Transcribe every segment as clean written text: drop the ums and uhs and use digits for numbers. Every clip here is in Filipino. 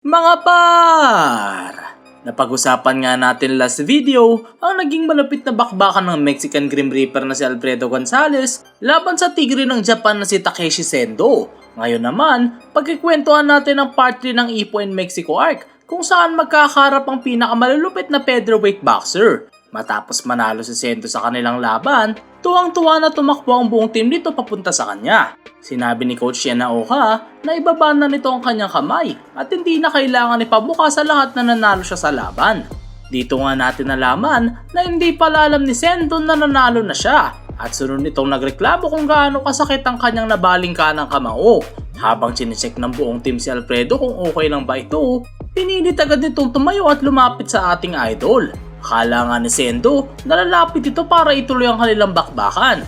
Mga par! Napag-usapan nga natin last video ang naging malapit na bakbakan ng Mexican Grim Reaper na si Alfredo Gonzalez laban sa tigre ng Japan na si Takeshi Sendo. Ngayon naman, pagkikwentuhan natin ang part 3 ng Ipo and Mexico arc kung saan magkakaharap ang pinakamalulupit na featherweight boxer. Matapos manalo si Sendo sa kanilang laban, tuwang-tuwa na tumakbo ang buong team nito papunta sa kanya. Sinabi ni Coach Yanaoka na ibaba na nito ang kanyang kamay at hindi na kailangan ipabuka sa lahat na nanalo siya sa laban. Dito nga natin nalaman na hindi pala alam ni Sendo na nanalo na siya at sunod nitong nagreklamo kung gaano kasakit ang kanyang nabaling kanang kamao. Habang chinecheck ng buong team si Alfredo kung okay lang ba ito, pinilit agad nitong tumayo at lumapit sa ating idol. Akala nga ni Sendo na lalapit ito para ituloy ang kanilang bakbakan.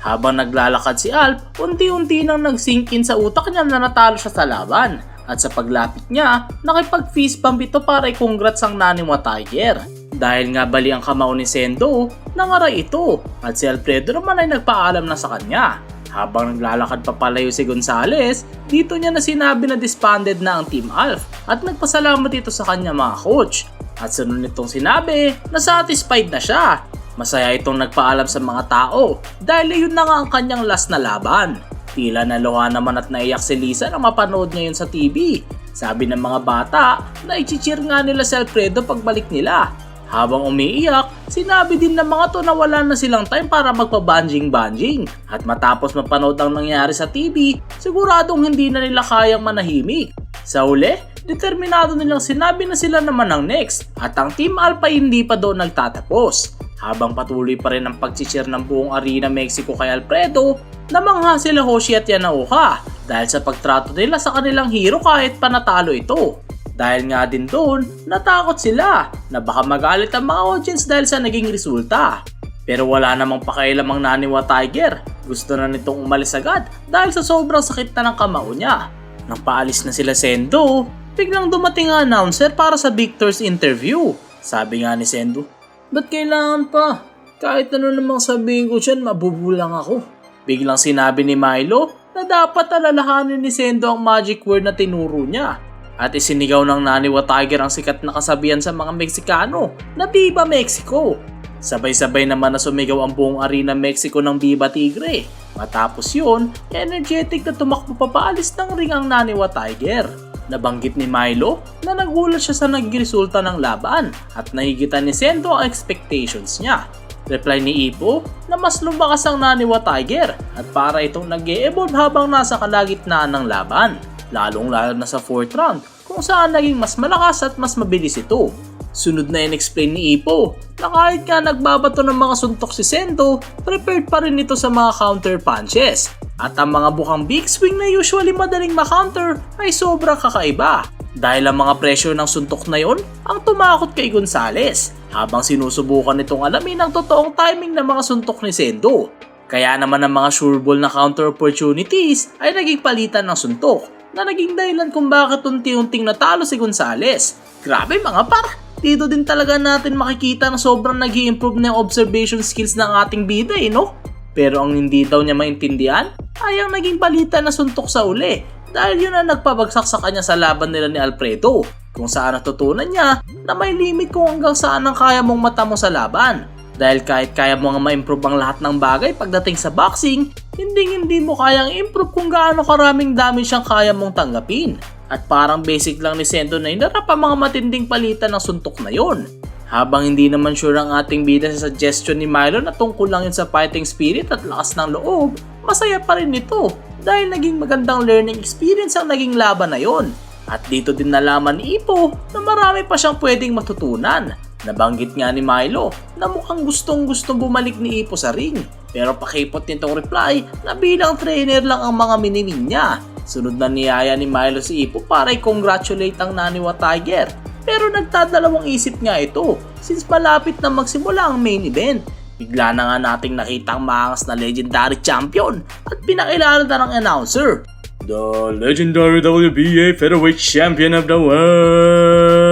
Habang naglalakad si Alf, unti-unti nang nag-sink in sa utak niya na natalo siya sa laban. At sa paglapit niya, nakipag-fist bump ito para i-congrats ang Naniwa Tiger. Dahil nga bali ang kamao ni Sendo, nangaray ito at si Alfredo naman ay nagpaalam na sa kanya. Habang naglalakad papalayo si Gonzalez, dito niya na sinabi na disbanded na ang Team Alf at nagpasalamat ito sa kanya mga coach. At sunod nitong sinabi na satisfied na siya. Masaya itong nagpaalam sa mga tao dahil yun na nga ang kanyang last na laban. Tila naluha naman at naiyak si Lisa na mapanood niya yun sa TV. Sabi ng mga bata na i-cheer nga nila si Alfredo pagbalik nila. Habang umiiyak, sinabi din ng mga to na wala na silang time para magpa-banjing-banjing. At matapos mapanood ang nangyari sa TV, siguradong hindi na nila kayang manahimik. Sa uli, determinado nilang sinabi na sila naman ang next at ang Team Alpha hindi pa doon nagtatapos. Habang patuloy pa rin ang pag-cheer ng buong Arena Mexico kay Alfredo, namangha sila Hoshi at Yanaoka dahil sa pagtrato nila sa kanilang hero kahit panatalo ito. Dahil nga din doon, natakot sila na baka magalit ang mga audience dahil sa naging resulta. Pero wala namang pakialam ang Naniwa Tiger, gusto na nitong umalis agad dahil sa sobrang sakit na ng kamao niya. Nang paalis na sila Sendo, biglang dumating ang announcer para sa Victor's interview. Sabi nga ni Sendo, "Ba't kailangan pa? Kahit ano namang sabihin ko dyan, mabubulang ako." Biglang sinabi ni Milo na dapat alalahanin ni Sendo ang magic word na tinuro niya. At isinigaw ng Naniwa Tiger ang sikat na kasabihan sa mga Meksikano na Viva Mexico. Sabay-sabay naman na sumigaw ang buong Arena Mexico ng Viva Tigre. Matapos yun, energetic na tumakbo papaalis ng ring ang Naniwa Tiger. Nabanggit ni Milo na nagulat siya sa naging resulta ng laban at nahigitan ni Sendo ang expectations niya. Reply ni Ipo na mas lumakas ang Naniwa Tiger at para itong nag-e-evolve habang nasa kalagitnaan ng laban. Lalong-lalo na sa 4th round kung saan naging mas malakas at mas mabilis ito. Sunod na in-explain ni Ipo na kahit nga nagbabato ng mga suntok si Sendo, prepared pa rin ito sa mga counter punches. At ang mga bukang big swing na usually madaling ma-counter ay sobrang kakaiba. Dahil ang mga pressure ng suntok na yon ang tumakot kay Gonzalez habang sinusubukan nitong alamin ang totoong timing ng mga suntok ni Sendo. Kaya naman ang mga sureball na counter opportunities ay naging palitan ng suntok na naging dahilan kung bakit unti-unting natalo si Gonzalez. Grabe mga par! Dito din talaga natin makikita na sobrang nag-i-improve na yung observation skills ng ating bida no? Pero ang hindi daw niya maintindihan ay ang naging palitan na suntok sa uli dahil yun ang nagpabagsak sa kanya sa laban nila ni Alfredo kung saan natutunan niya na may limit kung hanggang saan ang kaya mong mata mo sa laban. Dahil kahit kaya mo nga ma-improve ang lahat ng bagay pagdating sa boxing, hindi mo kayang improve kung gaano karaming damage ang kaya mong tanggapin. At parang basic lang ni Sendo na hinarap ang mga matinding palitan ng suntok na yon. Habang hindi naman sure ang ating bida sa suggestion ni Milo na tungkol lang yun sa fighting spirit at lakas ng loob, masaya pa rin ito dahil naging magandang learning experience ang naging laban na yon. At dito din nalaman ni Ipo na marami pa siyang pwedeng matutunan. Nabanggit nga ni Milo na mukhang gustong-gustong bumalik ni Ipo sa ring. Pero pakipot nitong reply na bilang trainer lang ang mga minimin niya. Sunod na niyaya ni Milo si Ipo para i-congratulate ang Naniwa Tiger. Pero nagdadalawang isip nga ito since malapit na magsimula ang main event. Bigla na nga nating nakita ang maangas na legendary champion at pinakilala na ng announcer. The legendary WBA Featherweight Champion of the World,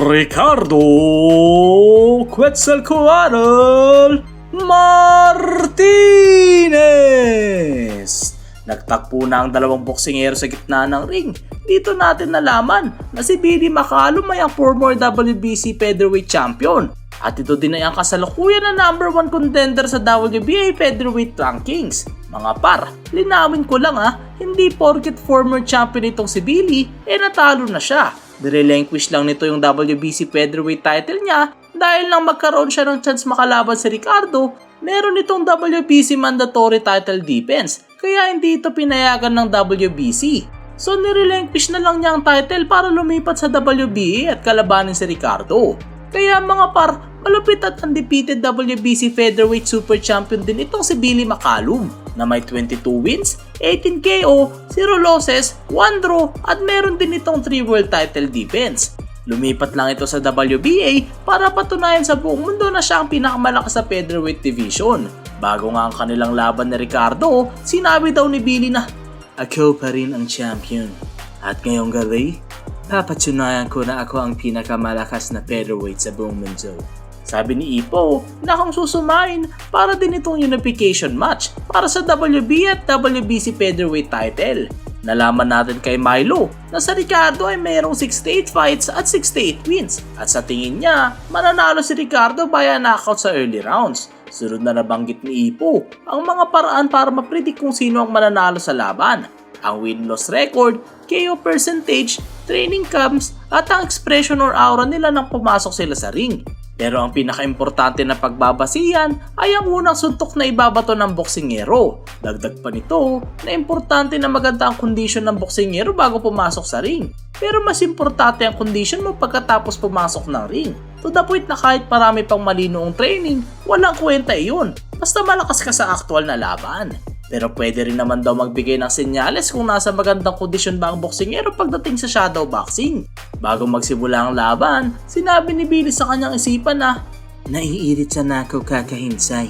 Ricardo Quetzalcoatl Martinez. Nagtakpo na ang dalawang boksingero sa gitna ng ring. Dito natin nalaman na si Billy McCallum ay ang former WBC Featherweight Champion. At ito din ay ang kasalukuyan na number 1 contender sa WBA Featherweight Rankings. Mga par, linawin ko lang hindi porket former champion itong si Billy, natalo na siya. Nirelinquish lang nito yung WBC Featherweight title niya dahil nang magkaroon siya ng chance makalaban si Ricardo, meron itong WBC mandatory title defense, kaya hindi ito pinayagan ng WBC. So nirelinquish na lang niya ang title para lumipat sa WBA at kalabanin si Ricardo. Kaya mga par, malupit at undefeated WBC Featherweight Super Champion din itong si Billy McCallum na may 22 wins, 18 KO, 0 losses, 1 draw at meron din itong 3 world title defense. Lumipat lang ito sa WBA para patunayan sa buong mundo na siya ang pinakamalakas sa featherweight division. Bago nga ang kanilang laban ni Ricardo, sinabi daw ni Billy na, "Ako pa rin ang champion. At ngayong gabi, papatunayan ko na ako ang pinakamalakas na featherweight sa buong mundo." Sabi ni Ipo na kung susumain para din itong unification match para sa WBA at WBC featherweight title. Nalaman natin kay Milo na sa Ricardo ay mayroong 68 fights at 68 wins at sa tingin niya mananalo si Ricardo via knockout sa early rounds. Sunod na nabanggit ni Ipo ang mga paraan para mapredict kung sino ang mananalo sa laban. Ang win-loss record, KO percentage, training camps at ang expression or aura nila nang pumasok sila sa ring. Pero ang pinaka-importante na pagbabasihan ay ang unang suntok na ibabato ng boksingero. Dagdag pa nito na importante na maganda ang kondisyon ng boksingero bago pumasok sa ring. Pero mas importante ang kondisyon mo pagkatapos pumasok ng ring. To the point na kahit marami pang malinoong training, walang kwenta iyon. Basta malakas ka sa aktual na laban. Pero pwede rin naman daw magbigay ng senyales kung nasa magandang kondisyon ba ang boksingero pagdating sa shadow boxing. Bago magsimula ang laban, sinabi ni Billy sa kanyang isipan na, "Naiirita na ako kakahinsay.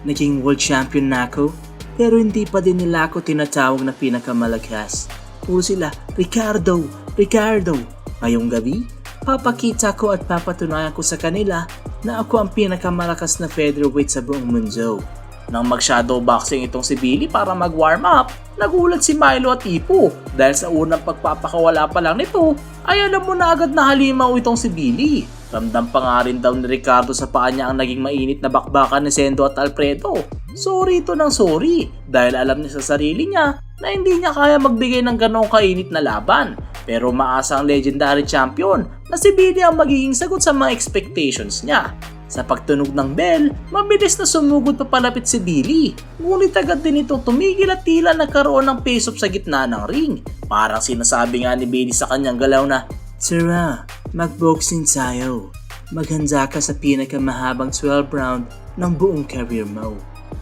Naging world champion na ako, pero hindi pa din nila ako tinatawag na pinakamalakas. Puro sila, Ricardo, Ricardo. Ngayong gabi, papakita ko at papatunayan ko sa kanila na ako ang pinakamalakas na featherweight sa buong mundo." Nang mag-shadow boxing itong si Billy para mag-warm up, nagulat si Milo at Ipo dahil sa unang pagpapakawala pa lang nito ay alam mo na agad na halimaw itong si Billy. Ramdam pa nga rin daw ni Ricardo sa paa niya ang naging mainit na bakbakan ni Sendo at Alfredo. Sorry ito ng sorry dahil alam niya sa sarili niya na hindi niya kaya magbigay ng ganong kainit na laban. Pero maasa ang legendary champion na si Billy ang magiging sagot sa mga expectations niya. Sa pagtunog ng bell, mabilis na sumugod papalapit si Billy. Ngunit agad din ito tumigil at tila nagkaroon ng face-off sa gitna ng ring. Parang sinasabi nga ni Billy sa kanyang galaw na, "Tara, mag-boxing tayo. Maghanda ka sa pinakamahabang 12 round ng buong career mo."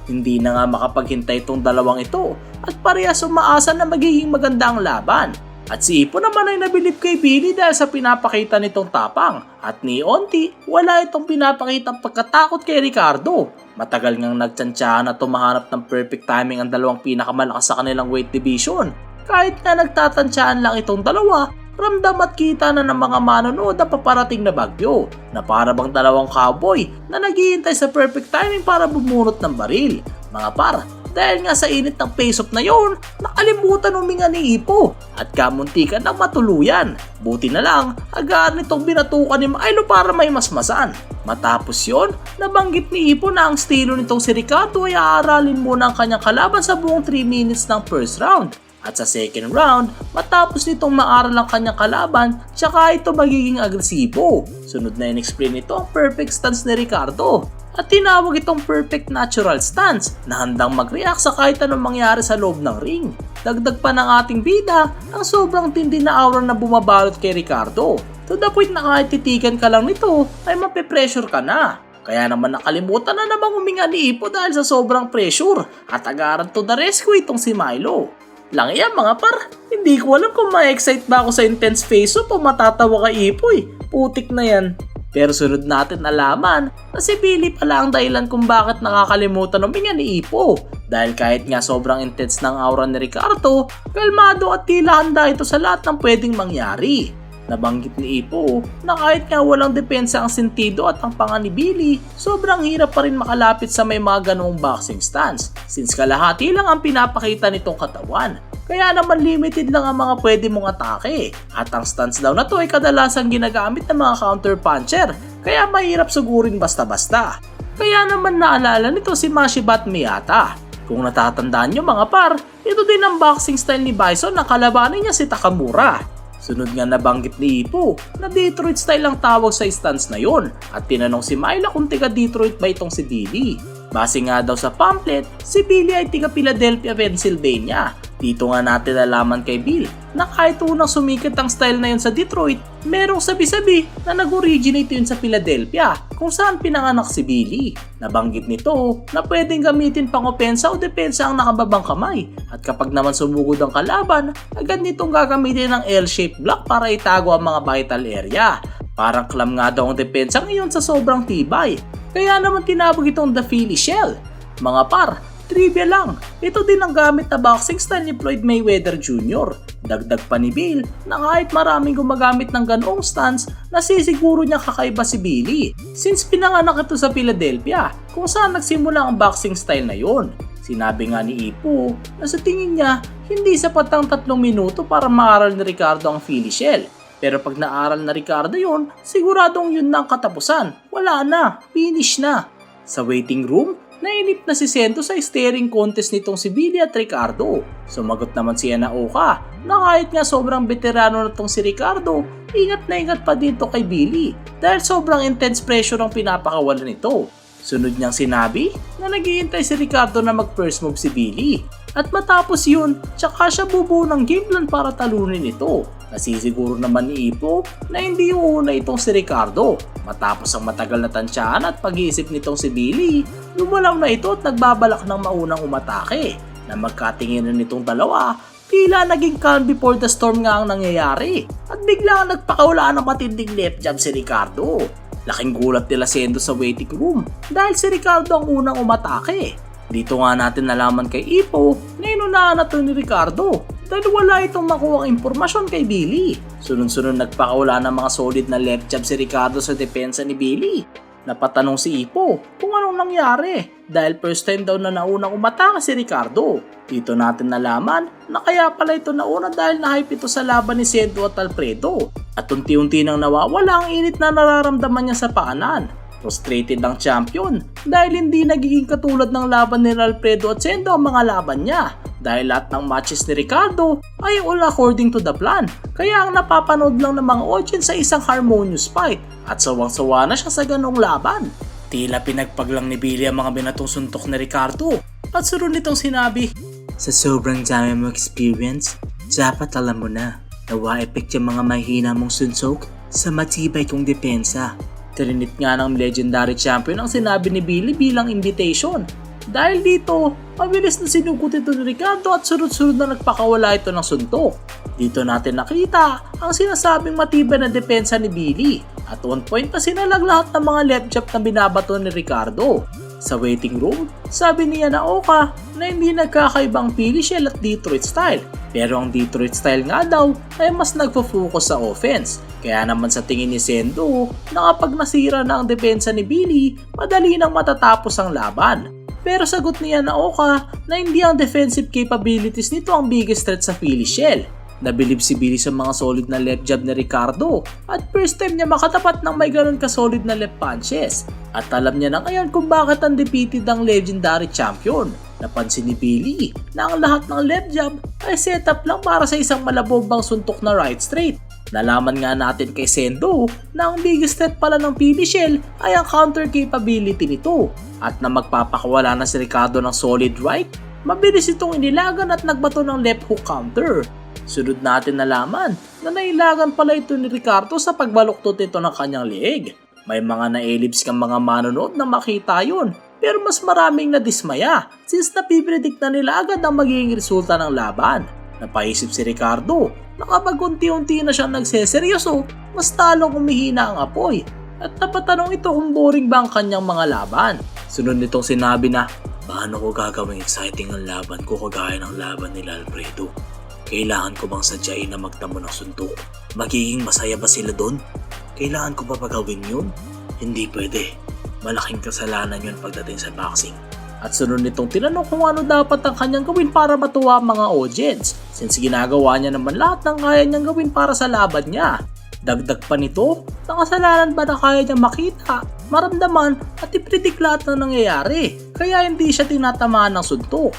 Hindi na nga makapaghintay itong dalawang ito at parehas umaasa na magiging maganda ang laban. At si Ipo naman ay nabilib kay Billy dahil sa pinapakita nitong tapang. At ni Onti, wala itong pinapakita pagkatakot kay Ricardo. Matagal ngang nagtsantsahan at tumahanap ng perfect timing ang dalawang pinakamalakas sa kanilang weight division. Kahit nga nagtatansyaan lang itong dalawa, ramdam at kita na ng mga manonood ang paparating na bagyo na para bang dalawang cowboy na naghihintay sa perfect timing para bumunot ng baril. Mga par, dahil nga sa init ng face-off na yon, nakalimutan huminga ni Ipo at kamuntikan ng matuluyan. Buti na lang, agaan nitong binatukan ni Milo para may masmasan. Matapos yon, nabanggit ni Ipo na ang estilo nitong si Ricardo ay aaralin muna ang kanyang kalaban sa buong 3 minutes ng first round. At sa second round, matapos nitong maaral ang kanyang kalaban, tsaka ito magiging agresibo. Sunod na in-explain nito ang perfect stance ni Ricardo. At tinawag itong perfect natural stance na handang mag-react sa kahit anong mangyari sa loob ng ring. Dagdag pa ng ating bida ang sobrang tindi na aura na bumabalot kay Ricardo. To the point na kahit titigan ka lang nito ay mape-pressure ka na. Kaya naman nakalimutan na namang huminga ni Ipo dahil sa sobrang pressure at agaran to the rescue itong si Milo. Lang yan mga par, hindi ko alam kung ma-excite ba ako sa intense face-off o matatawa kay Ipo Putik na yan. Pero sunod natin nalaman na si Billy pala ang dahilan kung bakit nakakalimutan huminga ni Ipo. Dahil kahit nga sobrang intense ng aura ni Ricardo, kalmado at tila handa ito sa lahat ng pwedeng mangyari. Nabanggit ni Ipo na kahit nga walang depensa ang sentido at ang panga ni Billy, sobrang hirap pa rin makalapit sa may mga ganoong boxing stance since kalahati lang ang pinapakita nitong katawan. Kaya naman limited lang ang mga pwede mong atake. At ang stance daw na to ay kadalasang ginagamit ng mga counter puncher, kaya mahirap sugurin basta-basta. Kaya naman naalala nito si Mashibat Miyata. Kung natatandaan nyo mga par, ito din ang boxing style ni Bison na kalabanin niya si Takamura. Sunod nga nabanggit ni Ipo na Detroit style ang tawag sa stance na yon at tinanong si Myla kung tiga Detroit ba itong si Billy. Base nga daw sa pamphlet, si Billy ay tiga Philadelphia, Pennsylvania. Dito nga natin nalaman kay Bill na kahit unang sumikat ang style na yun sa Detroit, merong sabi-sabi na nag-originate yun sa Philadelphia kung saan pinanganak si Billy. Nabanggit nito na pwedeng gamitin pang opensa o depensa ang nakababang kamay at kapag naman sumugod ang kalaban, agad nitong gagamitin ng L-shaped block para itago ang mga vital area. Parang clam nga daw ang depensa ngayon sa sobrang tibay. Kaya naman tinawag itong the Philly Shell. Mga par, trivia lang, ito din ang gamit na boxing style ni Floyd Mayweather Jr. Dagdag pa ni Bill na kahit maraming gumagamit ng ganoong stance, nasisiguro niya kakaiba si Billy since pinanganak ito sa Philadelphia kung saan nagsimula ang boxing style na yon. Sinabi nga ni Ipo na sa tingin niya hindi sapat ang 3 minuto para maaral ni Ricardo ang Philly Shell. Pero pag naaral na Ricardo yon, siguradong yun na ang katapusan. Wala na, finish na. Sa waiting room, nainip na si Sento sa staring contest nitong si Billy at Ricardo. Sumagot naman si Anaoka na kahit nga sobrang veterano na tong si Ricardo, ingat na ingat pa dito kay Billy dahil sobrang intense pressure ang pinapakawalan nito. Sunod niyang sinabi na naghihintay si Ricardo na mag first move si Billy. At matapos yun, tsaka siya bubuo ng game plan para talunin ito. Nasisiguro naman ni Ipo na hindi uuna itong si Ricardo. Matapos ang matagal na tansyahan at pag-iisip nitong si Billy, lumalaw na ito at nagbabalak ng maunang umatake. Na magkatinginan nitong dalawa, tila naging calm before the storm nga ang nangyayari. At bigla nagpakaulaan ng matinding left jab si Ricardo. Laking gulat nila Sendo sa waiting room dahil si Ricardo ang unang umatake. Dito nga natin nalaman kay Ipo na inunahan na ito ni Ricardo dahil wala itong makuhang impormasyon kay Billy. Sunod-sunod nagpakaula ng mga solid na left jab si Ricardo sa depensa ni Billy. Napatanong si Ipo kung anong nangyari dahil first time daw na naunang umatake si Ricardo. Dito natin nalaman na kaya pala ito nauna dahil na-hype ito sa laban ni Sendo at Alfredo. At unti-unti nang nawawala ang init na nararamdaman niya sa paanan. Frustrated ang champion dahil hindi nagiging katulad ng laban ni Alfredo at Sendo ang mga laban niya dahil lahat ng matches ni Ricardo ay all according to the plan, kaya ang napapanood lang ng mga audience sa isang harmonious fight at sawang-sawa na siya sa ganong laban. Tila pinagpaglang ni Billy ang mga binatong suntok ni Ricardo at sunod nitong sinabi, "Sa sobrang dami mong experience, dapat alam mo na nawa-effect yung mga mahina mong sunsok sa matibay kong depensa." Trinit nga ng legendary champion ang sinabi ni Billy bilang invitation. Dahil dito, mabilis na sinugot ito ni Ricardo at sunod-sunod na nagpakawala ito ng suntok. Dito natin nakita ang sinasabing matibay na depensa ni Billy at on point na sinalag lahat ng mga left jab na binabato ni Ricardo. Sa waiting room, sabi niya na Oka na hindi nagkakaibang Philly Shell at Detroit style. Pero ang Detroit style nga daw ay mas nagpo-focus sa offense. Kaya naman sa tingin ni Sendo na kapag nasira na ang depensa ni Billy, madali nang matatapos ang laban. Pero sagot niya na Oka na hindi ang defensive capabilities nito ang biggest threat sa Philly Shell. Nabilib si Billy sa mga solid na left jab ni Ricardo at first time niya makatapat ng may ganun ka-solid na left punches. At alam niya na ngayon kung bakit undefeated ang legendary champion. Napansin ni Billy na ang lahat ng left jab ay setup lang para sa isang malabombang suntok na right straight. Nalaman nga natin kay Sendo na ang biggest threat pala ng Philly Shell ay ang counter capability nito. At na magpapakawala na si Ricardo ng solid right, mabilis itong inilagan at nagbato ng left hook counter. Sunod natin nalaman na nailagan pala ito ni Ricardo sa pagbaluktot nito ng kanyang leeg. May mga na-ellipse kang mga manonood na makita yun, pero mas maraming nadismaya since napipredict na nila agad ang magiging resulta ng laban. Napaisip si Ricardo na kapag unti-unti na siyang nagseseryoso, mas talong humihina ang apoy. At napatanong ito kung boring ba ang kanyang mga laban. Sunod nitong sinabi na, "Paano ko gagawing exciting ang laban ko kagaya ng laban nila Alfredo?" Kailangan ko bang sadyain na magtamo ng suntok? Magiging masaya ba sila doon? Kailangan ko ba gawin yun? Hindi pwede. Malaking kasalanan yun pagdating sa boxing. At sunod nitong tinanong kung ano dapat ang kanyang gawin para matuwa ang mga audience, since ginagawa niya naman lahat ng kaya niyang gawin para sa laban niya. Dagdag pa nito, nakasalanan ba na kaya niya makita, maramdaman at ipredict lahat ng nangyayari, kaya hindi siya tinatamaan ng suntok.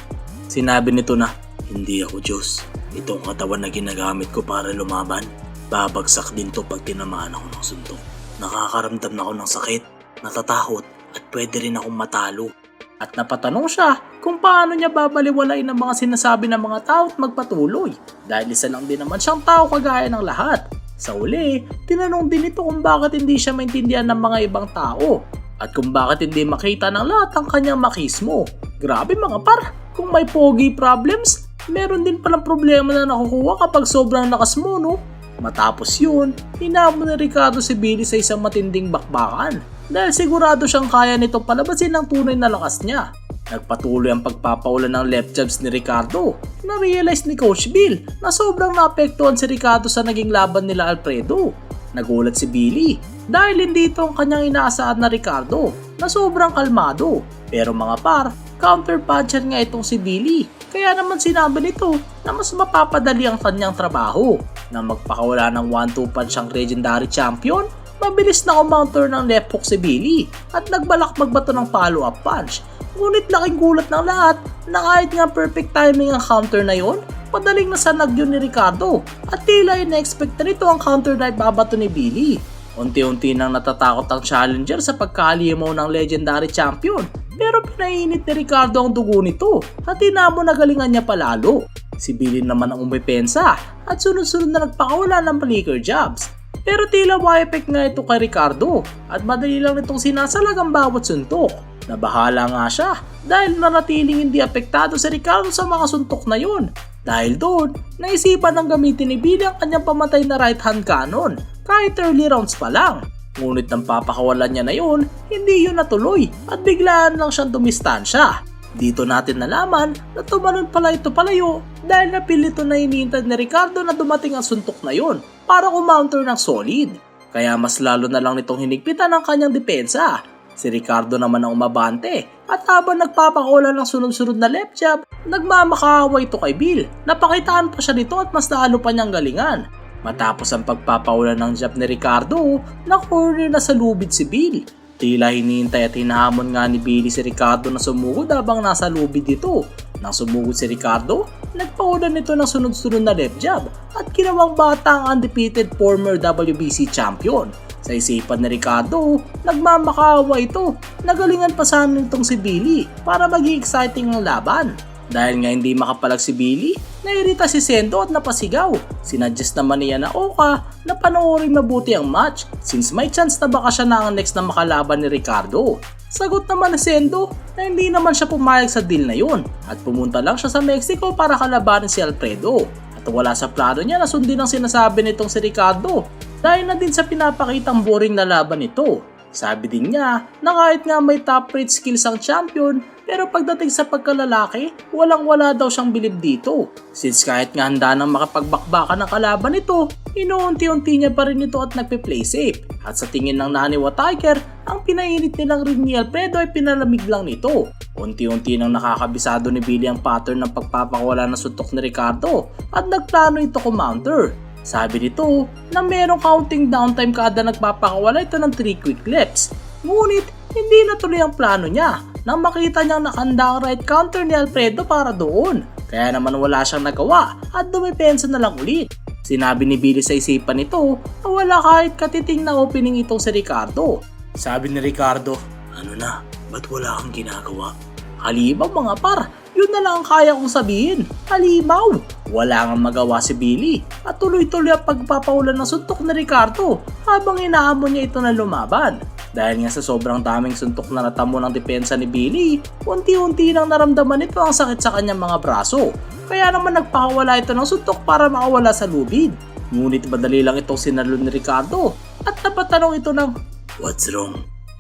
Sinabi nito na, hindi ako Diyos. Ito ang katawan na ginagamit ko para lumaban. Babagsak din to pag tinamaan ako ng suntok. Nakakaramdam na ako ng sakit, natatakot at pwede rin akong matalo. At napatanong siya kung paano niya babaliwalain ang mga sinasabi ng mga tao at magpatuloy dahil isa lang din naman siyang tao kagaya ng lahat. Sa uli, tinanong din ito kung bakit hindi siya maintindihan ng mga ibang tao at kung bakit hindi makita ng lahat ang kanyang makismo. Grabe mga par, kung may pogi problems, meron din palang problema na nakukuha kapag sobrang lakas mo, no? Matapos yun, hinamon ni Ricardo si Billy sa isang matinding bakbakan dahil sigurado siyang kaya nito palabasin ang tunay na lakas niya. Nagpatuloy ang pagpapaulan ng left jabs ni Ricardo. Na-realize ni Coach Bill na sobrang naapektuhan si Ricardo sa naging laban nila Alfredo. Nagulat si Billy dahil hindi ito ang kanyang inaasahan na Ricardo na sobrang kalmado. Pero mga par, counter puncher nga itong si Billy. Kaya naman sinabi nito na mas mapapadali ang kanyang trabaho. Na magpakawala ng 1-2 punch ang legendary champion, mabilis na kumounter ng left hook si Billy at nagbalak magbato ng follow-up punch. Ngunit laking gulat ng lahat na kahit nga perfect timing ang counter na yon, padaling nasanag yun ni Ricardo at tila ina-expect na nito ang counter na ibabato ni Billy. Unti-unti nang natatakot ang challenger sa pagkahalimaw ng legendary champion, pero pinainit ni Ricardo ang dugo nito at tinamo na galingan niya palalo. Si Billy naman ang umipensa at sunod-sunod na nagpakawala ng flicker jabs. Pero tila effect nga ito kay Ricardo at madali lang nitong sinasalag ang bawat suntok. Nabahala nga siya dahil nanatiling hindi apektado si Ricardo sa mga suntok na yun. Dahil doon, naisipan ng gamitin ni Billy ang kanyang pamatay na right hand cannon kahit early rounds pa lang. Ngunit nang papakawalan niya na yun, hindi yun natuloy at biglaan lang siyang dumistansya. Dito natin nalaman na tumalon pala ito palayo dahil napilito na hinihintay ni Ricardo na dumating ang suntok na yun para kumounter ng solid. Kaya mas lalo na lang nitong hinigpitan ang kanyang depensa. Si Ricardo naman ang umabante at habang nagpapakawala ng sunod-sunod na left jab, nagmamakaawa ito kay Bill. Napakitaan pa siya nito at mas lalo pa niyang galingan. Matapos ang pagpapawala ng jab ni Ricardo, na-corner na sa lubid si Bill. Tila hinihintay at hinahamon nga ni Billy si Ricardo na sumugod habang nasa lubid dito. Nang sumugod si Ricardo, nagpaulan nito ng sunod-sunod na left jab at ginawang bata ang undefeated former WBC champion. Sa isipan ni Ricardo, nagmamakaawa ito. Nagalingan pa sana nitong si Billy para maging exciting ang laban. Dahil nga hindi makapalag si Billy, nairita si Sendo at napasigaw. Sinuggest naman niya na Oka na panoorin mabuti ang match since may chance na baka siya na ang next na makalaban ni Ricardo. Sagot naman ni Sendo na hindi naman siya pumayag sa deal na yun at pumunta lang siya sa Mexico para kalabanin si Alfredo. At wala sa plano niya na sundin ang sinasabi nitong si Ricardo dahil na din sa pinapakitang boring na laban nito. Sabi din niya na kahit nga may top rate skills ang champion, pero pagdating sa pagkalalaki, walang-wala daw siyang bilib dito. Since kahit nga handa nang makapagbakbakan ng kalaban nito, inuunti-unti niya pa rin ito at nagpe-play safe. At sa tingin ng Naniwa Tiger, ang pinainit nilang ring ni Alfredo ay pinalamig lang nito. Unti-unti nang nakakabisado ni Billy ang pattern ng pagpapakawala ng suntok ni Ricardo at nagplano ito kumounter. Sabi nito na merong counting downtime kada nagpapakawala ito ng 3 quick lefts. Ngunit hindi natuloy ang plano niya nang makita niyang nakanda ang right counter ni Alfredo para doon. Kaya naman wala siyang nagawa at dumipensa na lang ulit. Sinabi ni Billy sa isipan nito na wala kahit katiting na opening itong si Ricardo. Sabi ni Ricardo, ano na, ba't wala kang ginagawa? Halimaw mga par, yun na lang ang kaya kong sabihin. Halimaw! Wala nga magawa si Billy at tuloy-tuloy ang pagpapaulan ng suntok ni Ricardo habang inaamon niya ito na lumaban. Dahil nga sa sobrang daming suntok na natamo ng depensa ni Billy, unti-unti nang naramdaman nito ang sakit sa kanyang mga braso. Kaya naman nagpakawala ito ng suntok para makawala sa lubid. Ngunit madali lang itong sinalo ni Ricardo at napatanong ito ng, "What's wrong?"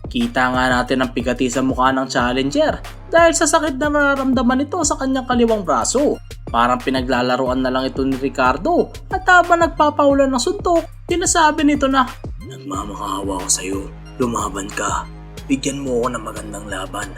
Kita nga natin ang pigati sa mukha ng challenger dahil sa sakit na nararamdaman nito sa kanyang kaliwang braso. Parang pinaglalaroan na lang ito ni Ricardo at habang nagpapaulan ng suntok, sinasabi nito na, "Nagmamakaawa ko sa'yo, lumaban ka. Bigyan mo ako ng magandang laban.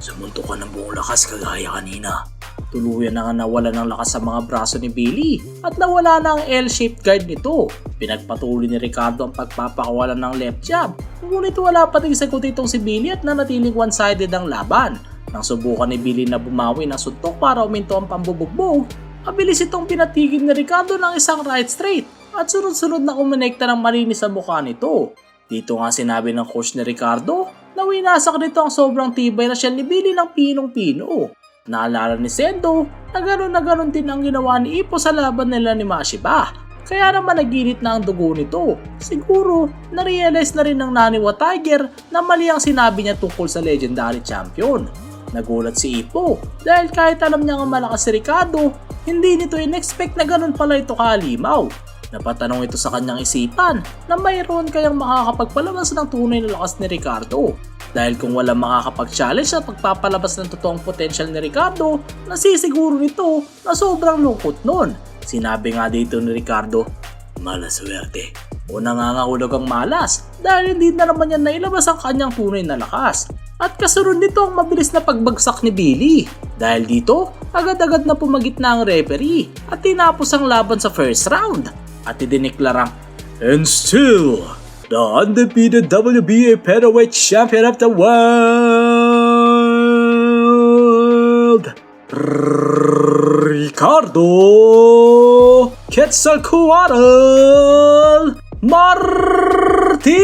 Sumuntok ka ng buong lakas kagaya kanina." Tuluyan na nga nawala ng lakas sa mga braso ni Billy at nawala na ang L-shaped guard nito. Pinagpatuloy ni Ricardo ang pagpapakawalan ng left jab, ngunit wala pa rin sagot itong si Billy at nanatiling one-sided ang laban. Nang subukan ni Billy na bumawi ng suntok para uminto ang pambubugbog, mabilis itong pinatigil ni Ricardo ng isang right straight at sunod-sunod na kumonekta ng malinis sa mukha nito. Dito nga sinabi ng coach ni Ricardo na winasak nito ang sobrang tibay na siya ni Billy ng pinong-pino. Naalala ni Sendo na gano'n din ang ginawa ni Ippo sa laban nila ni Mashiba. Kaya naman naginit na ang dugo nito. Siguro, narealize na rin ng Naniwa Tiger na mali ang sinabi niya tungkol sa legendary champion. Nagulat si Ippo dahil kahit alam niya nga malakas si Ricardo, hindi nito in-expect na gano'n pala ito kalimaw. Napatanong ito sa kanyang isipan na mayroon kayang makakapagpalabas ng tunay na lakas ni Ricardo. Dahil kung walang makakapag-challenge at pagpapalabas ng totoong potential ni Ricardo, nasisiguro nito na sobrang lungkot nun. Sinabi nga dito ni Ricardo, "Malaswerte." O nangangahulog ang malas dahil hindi na naman niya nailabas ang kanyang tunay na lakas. At kasunod nito ang mabilis na pagbagsak ni Billy. Dahil dito, agad-agad na pumagit na ang referee at tinapos ang laban sa first round. At idineklarang, "And still, the undefeated WBA Featherweight Champion of the World, Ricardo Quetzalcoatl Martinez."